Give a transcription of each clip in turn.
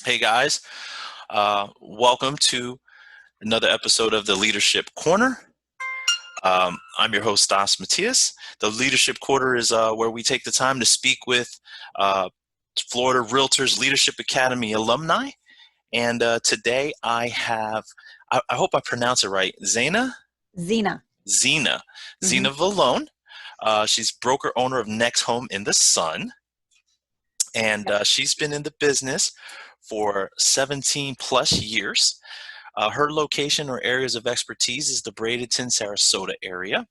Hey guys, welcome to another episode of the Leadership Corner. I'm your host, Das Matias. The Leadership Corner is where we take the time to speak with uh, Florida Realtors Leadership Academy alumni. And today I hope I pronounce it right, Xena. Xena, hmm Xena Vallone. She's broker owner of Next Home in the Sun. And she's been in the business for 17 plus years. Her location or areas of expertise is the Bradenton, Sarasota area.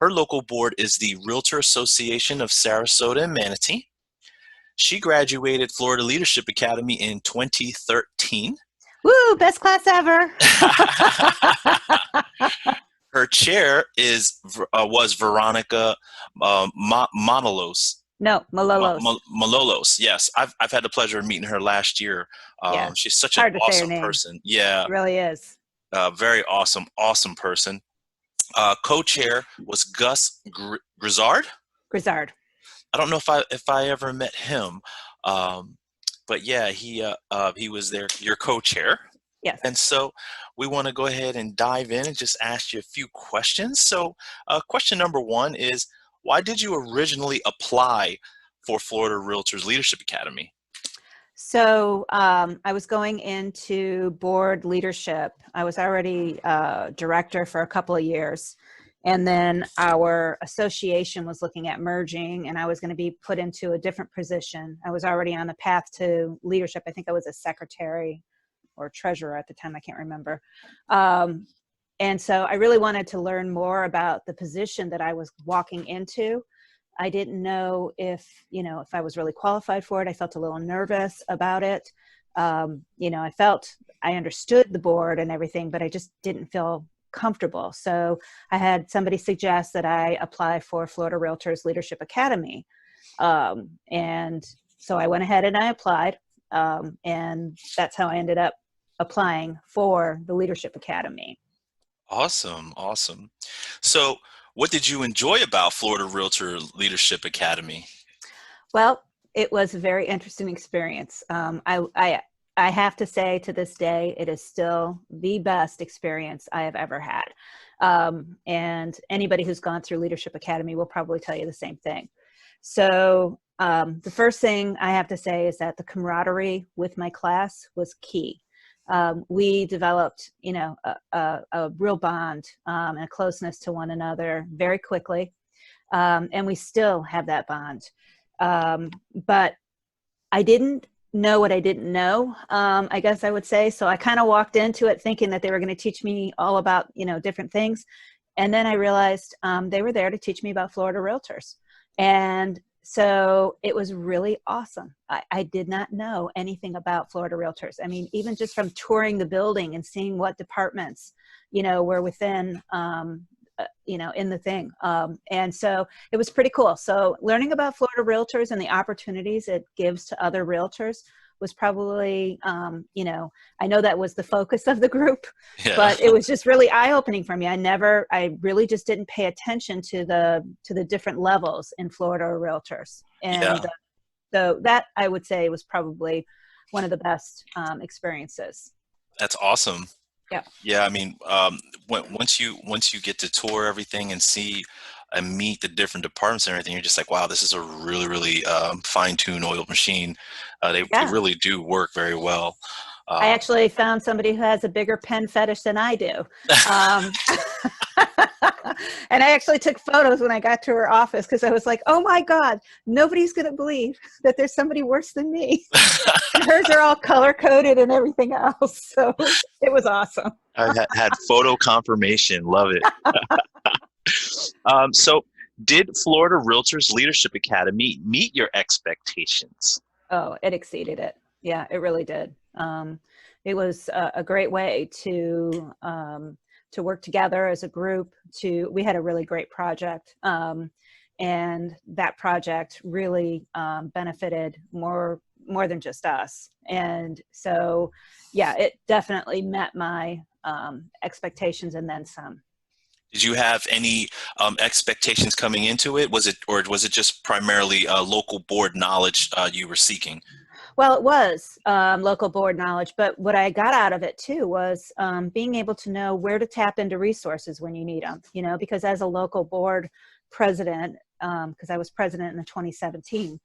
Her local board is the Realtor Association of Sarasota and Manatee. She graduated Florida Leadership Academy in 2013. Woo! Best class ever. Her chair was Veronica Monolos. No, Malolos. Malolos, yes. I've had the pleasure of meeting her last year. Yeah, She's such an hard to say her awesome name. person. Yeah, It really is. very awesome person. Co-chair was Gus Grizzard. Grizzard. I don't know if I ever met him, um, but yeah, he was there, your co-chair. Yes. And so we want to go ahead and dive in and just ask you a few questions. So question number one is, why did you originally apply for Florida Realtors Leadership Academy? So I was going into board leadership. I was already director for a couple of years. And then our association was looking at merging, and I was going to be put into a different position. I was already on the path to leadership. I think I was a secretary or treasurer at the time. I can't remember. And so I really wanted to learn more about the position that I was walking into. I didn't know if I was really qualified for it. I felt a little nervous about it. I felt I understood the board and everything, but I just didn't feel comfortable. So I had somebody suggest that I apply for Florida Realtors Leadership Academy. And so I went ahead and I applied. And that's how I ended up applying for the Leadership Academy. Awesome. So what did you enjoy about Florida Realtor Leadership Academy? Well, it was a very interesting experience. I have to say, to this day, it is still the best experience I have ever had. And anybody who's gone through Leadership Academy will probably tell you the same thing. So the first thing I have to say is that the camaraderie with my class was key. We developed, a real bond and a closeness to one another very quickly. And we still have that bond. But I didn't know what I didn't know, I guess I would say. So I kind of walked into it thinking that they were going to teach me all about, different things. And then I realized they were there to teach me about Florida Realtors. And so it was really awesome. I did not know anything about Florida Realtors. I mean, even just from touring the building and seeing what departments, were within, in the thing. And so it was pretty cool. So learning about Florida Realtors and the opportunities it gives to other realtors was probably, I know that was the focus of the group, Yeah. but it was just really eye-opening for me. I really just didn't pay attention to the different levels in Florida Realtors. And Yeah. so that, I would say, was probably one of the best experiences. That's awesome. Yeah. Yeah, I mean, once you get to tour everything and see and meet the different departments and everything, you're just like, wow, this is a really fine-tuned oiled machine. They Yeah. really do work very well. I Uh, actually found somebody who has a bigger pen fetish than I do. Um, and I actually took photos when I got to her office because I was like, oh my God, nobody's going to believe that there's somebody worse than me. And hers are all color coded and everything else. So it was awesome. I had photo confirmation. Love it. So, did Florida Realtors Leadership Academy meet your expectations? Oh, it exceeded it. Yeah, it really did. It was a great way to work together as a group. We had a really great project, and that project really benefited more than just us. And so, yeah, it definitely met my expectations and then some. Did you have any expectations coming into it? Was it just primarily local board knowledge you were seeking? Well, it was local board knowledge, but what I got out of it too was being able to know where to tap into resources when you need them, you know, because as a local board president, because I was president in 2017,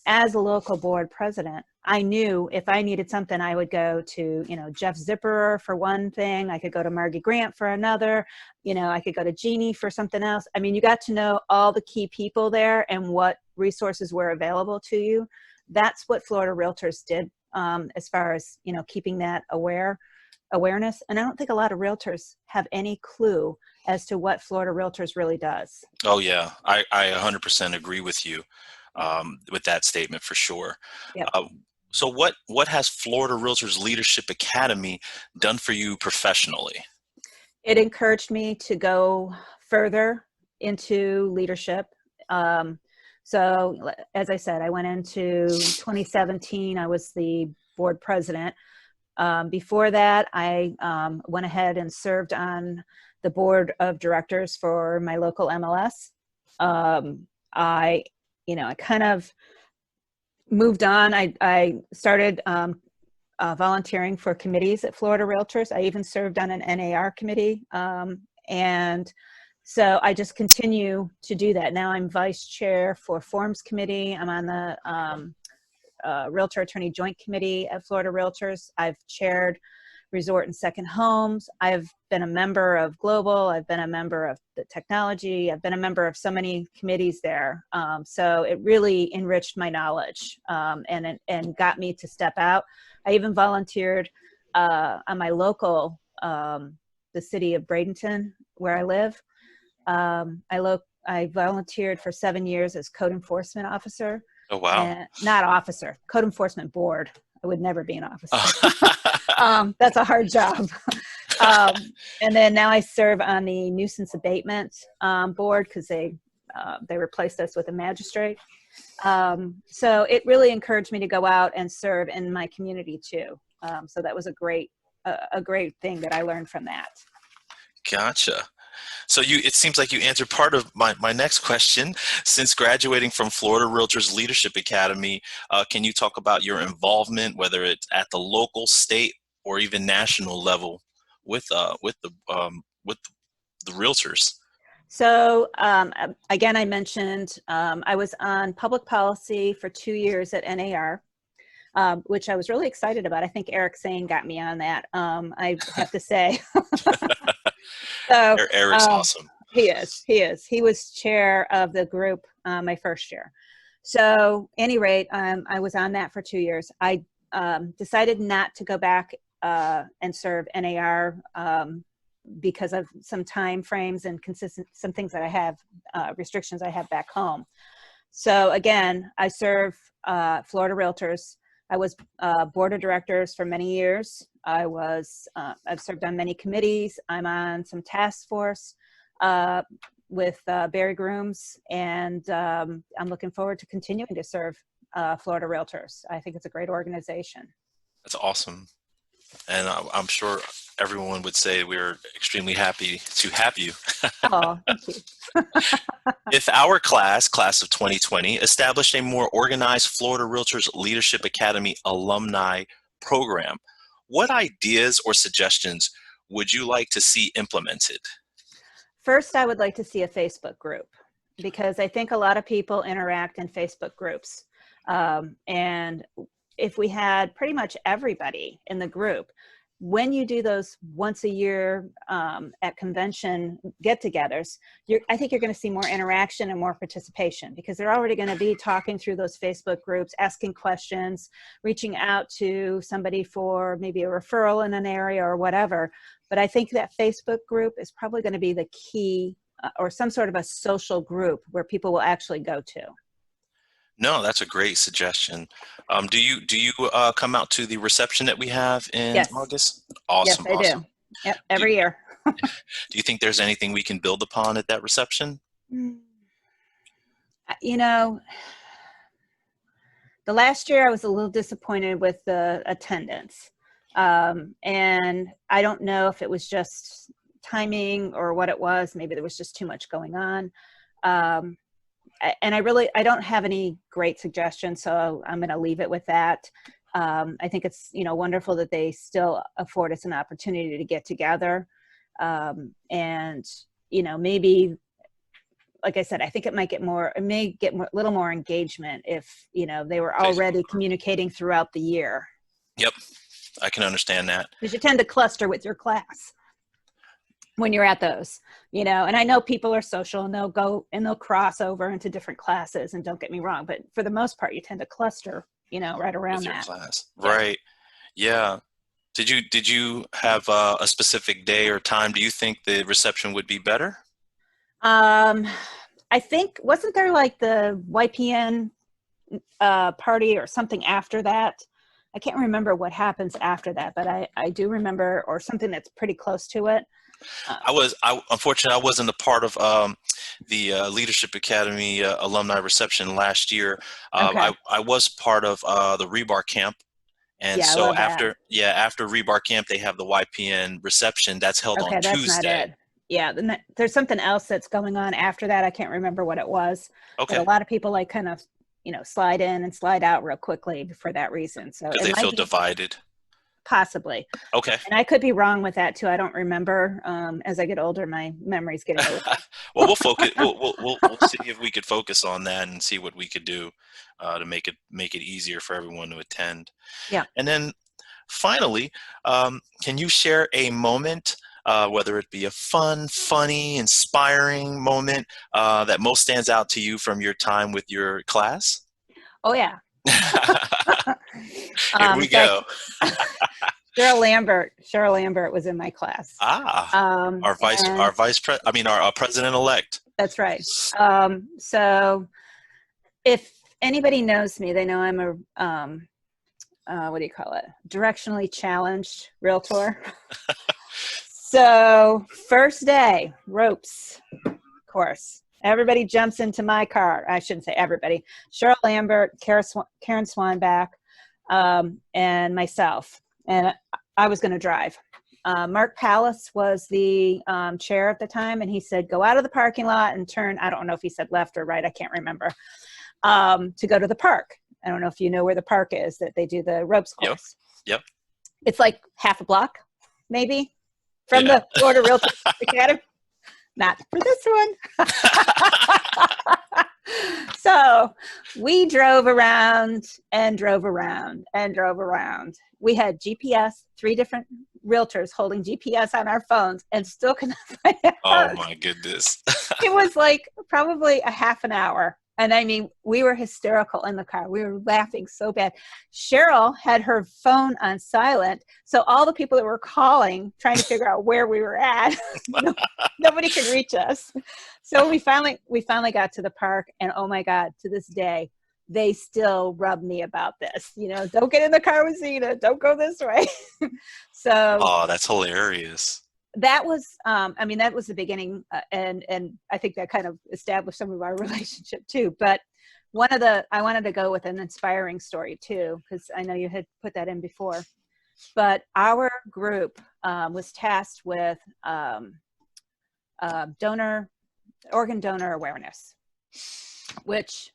as a local board president, I knew if I needed something, I would go to, you know, Jeff Zipperer for one thing. I could go to Margie Grant for another. You know, I could go to Jeannie for something else. I mean, you got to know all the key people there and what resources were available to you. That's what Florida Realtors did as far as, you know, keeping that awareness. And I don't think a lot of realtors have any clue as to what Florida Realtors really does. Oh yeah, I 100% agree with you with that statement for sure. Yep. Uh, so what has Florida Realtors Leadership Academy done for you professionally? It encouraged me to go further into leadership. So as I said, I went into 2017, I was the board president. Before that, I went ahead and served on the board of directors for my local MLS. I, you know, I kind of moved on. I started volunteering for committees at Florida Realtors. I even served on an NAR committee. And so I just continue to do that. Now I'm vice chair for Forms Committee. I'm on the Realtor Attorney Joint Committee at Florida Realtors. I've chaired Resort and Second Homes. I've been a member of Global. I've been a member of the Technology. I've been a member of so many committees there. So it really enriched my knowledge and got me to step out. I even volunteered on my local, the city of Bradenton, where I live. I volunteered for 7 years as code enforcement officer. Oh wow. And not officer, code enforcement board. I would never be an officer. Oh. That's a hard job. And then now I serve on the nuisance abatement board because they replaced us with a magistrate. So it really encouraged me to go out and serve in my community too. So that was a great thing that I learned from that. Gotcha. So it seems like you answered part of my next question. Since graduating from Florida Realtors Leadership Academy, can you talk about your involvement, whether it's at the local, state, or even national level with the realtors? So again, I mentioned I was on public policy for 2 years at NAR, which I was really excited about. I think Eric Sane got me on that, I have to say. So Eric's awesome. He is. He was chair of the group my first year. So any rate, I was on that for 2 years. I decided not to go back and serve NAR because of some time frames and some things that I have, restrictions I have back home. So again, I serve Florida Realtors. I was board of directors for many years. I've served on many committees. I'm on some task force with Barry Grooms, and I'm looking forward to continuing to serve Florida Realtors. I think it's a great organization. That's awesome. And I'm sure everyone would say we're extremely happy to have you. Oh, thank you. If our class of 2020, established a more organized Florida Realtors Leadership Academy alumni program, what ideas or suggestions would you like to see implemented? First, I would like to see a Facebook group because I think a lot of people interact in Facebook groups. And if we had pretty much everybody in the group, when you do those once a year at convention get-togethers, I think you're going to see more interaction and more participation because they're already going to be talking through those Facebook groups, asking questions, reaching out to somebody for maybe a referral in an area or whatever. But I think that Facebook group is probably going to be the key or some sort of a social group where people will actually go to. No, that's a great suggestion. Do you come out to the reception that we have in Yes. August? Awesome. Yes, I Awesome. do. Yep, every year. Do you think there's anything we can build upon at that reception? You know, the last year I was a little disappointed with the attendance. And I don't know if it was just timing or what it was. Maybe there was just too much going on. and I don't have any great suggestions, so I'm going to leave it with that. I think it's, wonderful that they still afford us an opportunity to get together. And, maybe, like I said, I think it may get a little more engagement if, they were already communicating throughout the year. Yep. I can understand that. Because you tend to cluster with your class when you're at those, and I know people are social and they'll cross over into different classes, and don't get me wrong, but for the most part, you tend to cluster, right around With your that class. Yeah. Right. Yeah. Did you have a specific day or time? Do you think the reception would be better? I think, wasn't there like the YPN party or something after that? I can't remember what happens after that, but I do remember, or something that's pretty close to it. Unfortunately, I wasn't a part of the Leadership Academy alumni reception last year. Okay. I was part of the Rebar Camp. And Yeah, I so love that. after Rebar Camp, they have the YPN reception. That's held on Okay, that's not Tuesday. it. Yeah, there's something else that's going on after that. I can't remember what it was, but a Okay. lot of people like kind of, slide in and slide out real quickly for that reason. So Because it they might feel be divided. possibly. Okay. And I could be wrong with that too. I don't remember. As I get older, my memory's getting a little. Well, we'll focus. We'll see if we could focus on that and see what we could do to make it easier for everyone to attend. Yeah. And then finally, can you share a moment, whether it be a fun, funny, inspiring moment that most stands out to you from your time with your class? Oh yeah. Here we In fact, go. Cheryl Lambert was in my class. Our president-elect. That's right. So if anybody knows me, they know I'm a what do you call it? Directionally challenged realtor. So first day, ropes course. Everybody jumps into my car. I shouldn't say everybody. Cheryl Lambert, Karen Swanback, and myself. And I was going to drive. Mark Pallas was the chair at the time, and he said, go out of the parking lot and turn, I don't know if he said left or right, I can't remember, to go to the park. I don't know if you know where the park is that they do the ropes course. Yep. It's like half a block, maybe, from the Florida Realtors Academy. Not for this one. So we drove around and drove around and drove around. We had GPS, 3 different realtors holding GPS on our phones, and still couldn't find it. Oh my goodness. It was like probably a half an hour. And I mean, we were hysterical in the car. We were laughing so bad. Cheryl had her phone on silent. So all the people that were calling, trying to figure out where we were at, nobody could reach us. So we finally got to the park, and oh my God, to this day, they still rub me about this. Don't get in the car with Xena. Don't go this way. So. Oh, that's hilarious. That was, that was the beginning, and I think that kind of established some of our relationship too. But I wanted to go with an inspiring story too, because I know you had put that in before. But our group was tasked with organ donor awareness, which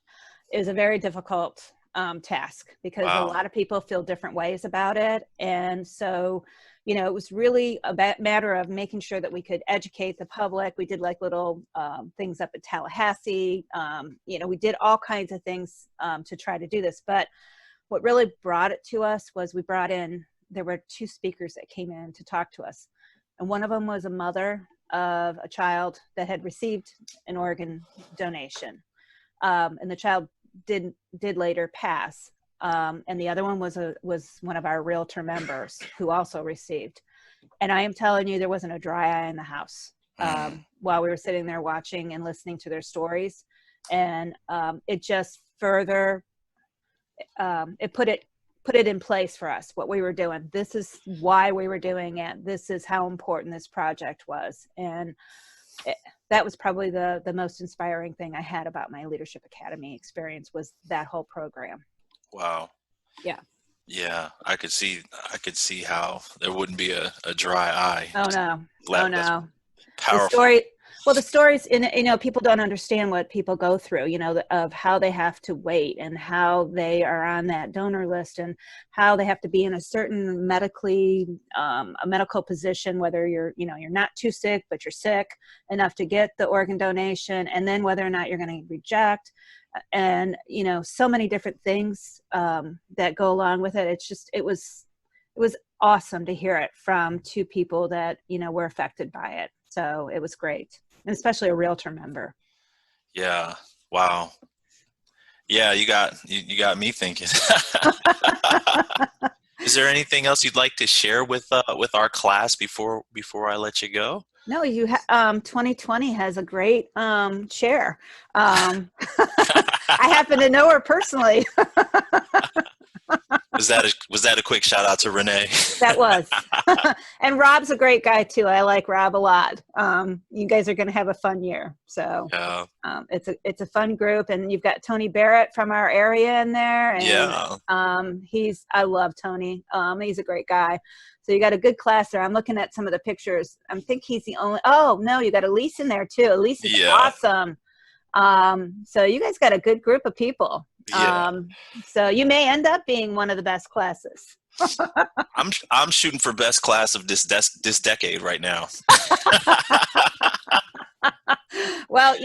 is a very difficult task because a lot of people feel different ways about it, and so. It was really a matter of making sure that we could educate the public. We did like little things up at Tallahassee. We did all kinds of things to try to do this. But what really brought it to us was there were 2 speakers that came in to talk to us. And one of them was a mother of a child that had received an organ donation. And the child did later pass. And the other one was one of our realtor members who also received. And I am telling you, there wasn't a dry eye in the house while we were sitting there watching and listening to their stories. And it just further, it put it in place for us, what we were doing. This is why we were doing it. This is how important this project was. And that was probably the most inspiring thing I had about my Leadership Academy experience, was that whole program. Wow. Yeah. Yeah, I could see how there wouldn't be a dry eye. Oh no. Powerful. Well, the stories in, people don't understand what people go through, of how they have to wait and how they are on that donor list and how they have to be in a certain a medical position, whether you're not too sick, but you're sick enough to get the organ donation, and then whether or not you're going to reject, and, so many different things that go along with it. It was awesome to hear it from two people that, were affected by it. So it was great. And especially a realtor member. Yeah. Wow. Yeah, you got me thinking. Is there anything else you'd like to share with our class before I let you go? No, 2020 has a great chair. I happen to know her personally. Was that a quick shout out to Renee? That was. And Rob's a great guy too. I like Rob a lot. You guys are going to have a fun year. So Yeah. it's a fun group, and you've got Tony Barrett from our area in there. And, Yeah. I love Tony. He's a great guy. So you got a good class there. I'm looking at some of the pictures. I think he's the only, oh no, you got Elise in there too. Elise is awesome. So you guys got a good group of people. Yeah. So you may end up being one of the best classes. I'm shooting for best class of this decade right now. Well,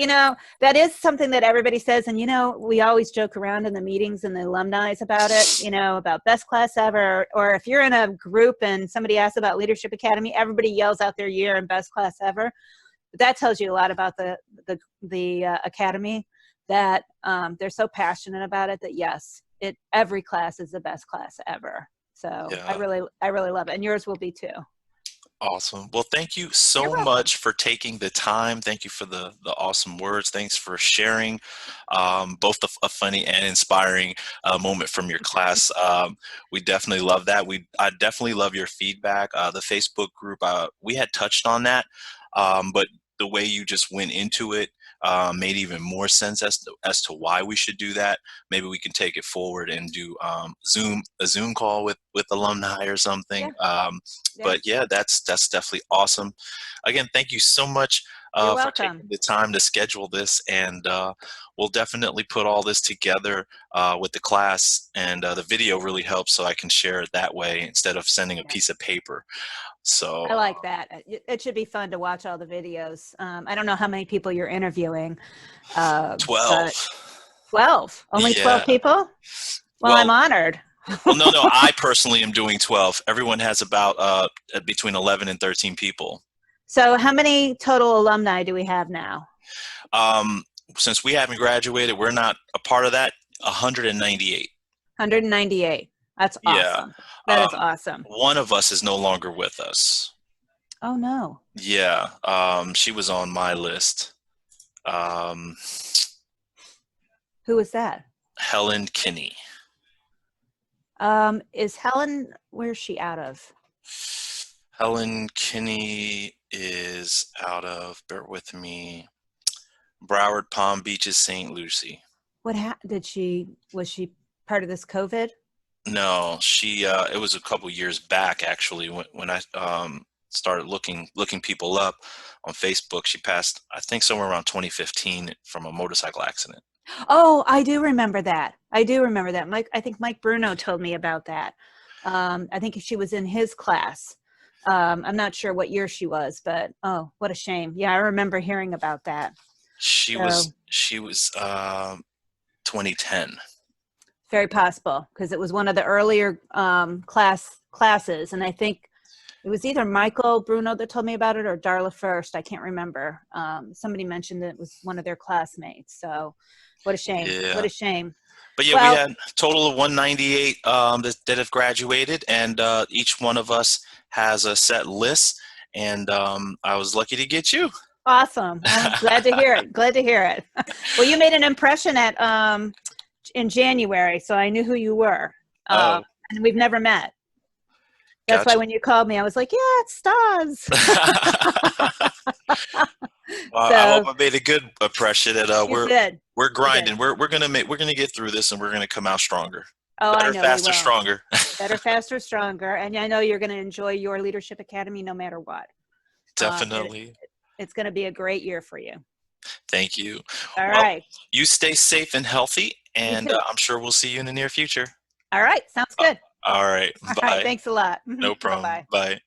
that is something that everybody says. And, we always joke around in the meetings and the alumni about it, about best class ever. Or if you're in a group and somebody asks about Leadership Academy, everybody yells out their year and best class ever. But that tells you a lot about the Academy, that they're so passionate about it that, yes, every class is the best class ever. So yeah. I really love it. And yours will be too. Awesome. Well, thank you so much for taking the time. Thank you for the awesome words. Thanks for sharing both a funny and inspiring moment from your class. We definitely love that. I definitely love your feedback. The Facebook group, we had touched on that, but the way you just went into it made even more sense as to why we should do that. Maybe we can take it forward and do a Zoom call with alumni or something. Yeah. But yeah, that's definitely awesome. Again, thank you so much for taking the time to schedule this, and we'll definitely put all this together with the class, and the video really helps, so I can share it that way instead of sending a piece of paper. So I like that. It should be fun to watch all the videos. I don't know how many people you're interviewing. 12. 12? Only 12 people? Well, I'm honored. Well, no, I personally am doing 12. Everyone has about between 11 and 13 people. So how many total alumni do we have now? Since we haven't graduated, we're not a part of that. 198. 198. That's awesome. Yeah. That is awesome. One of us is no longer with us. Oh, no. Yeah. She was on my list. Who was that? Helen Kinney. Is Helen, where's she out of? Helen Kinney is out of, bear with me, Broward, Palm Beaches, St. Lucie. What was she part of this COVID? No, it was a couple years back, actually, when I started looking people up on Facebook. She passed, I think, somewhere around 2015 from a motorcycle accident. Oh, I do remember that. I think Mike Bruno told me about that. I think she was in his class. I'm not sure what year she was, but oh, what a shame. Yeah, I remember hearing about that. She was 2010. Very possible, because it was one of the earlier classes, and I think it was either Michael Bruno that told me about it or Darla First. I can't remember. Somebody mentioned that it was one of their classmates. So what a shame. Yeah. What a shame. But yeah, we had a total of 198 that have graduated, and each one of us has a set list, and I was lucky to get you. Awesome. I'm glad to hear it. Glad to hear it. Well, you made an impression in January, so I knew who you were. And we've never met. That's why when you called me, I was like, yeah, it's Stas. Well, I hope I made a good impression. That we're grinding. We're gonna get through this, and we're gonna come out stronger. Oh, better, faster, stronger. Better, faster, stronger. And I know you're gonna enjoy your Leadership Academy no matter what. Definitely. It's going to be a great year for you. Thank you. All Well, right. you stay safe and healthy, You and too. I'm sure we'll see you in the near future. All right. Sounds Uh, good. all right. All right. Bye. Thanks a lot. No Bye problem. bye. Bye.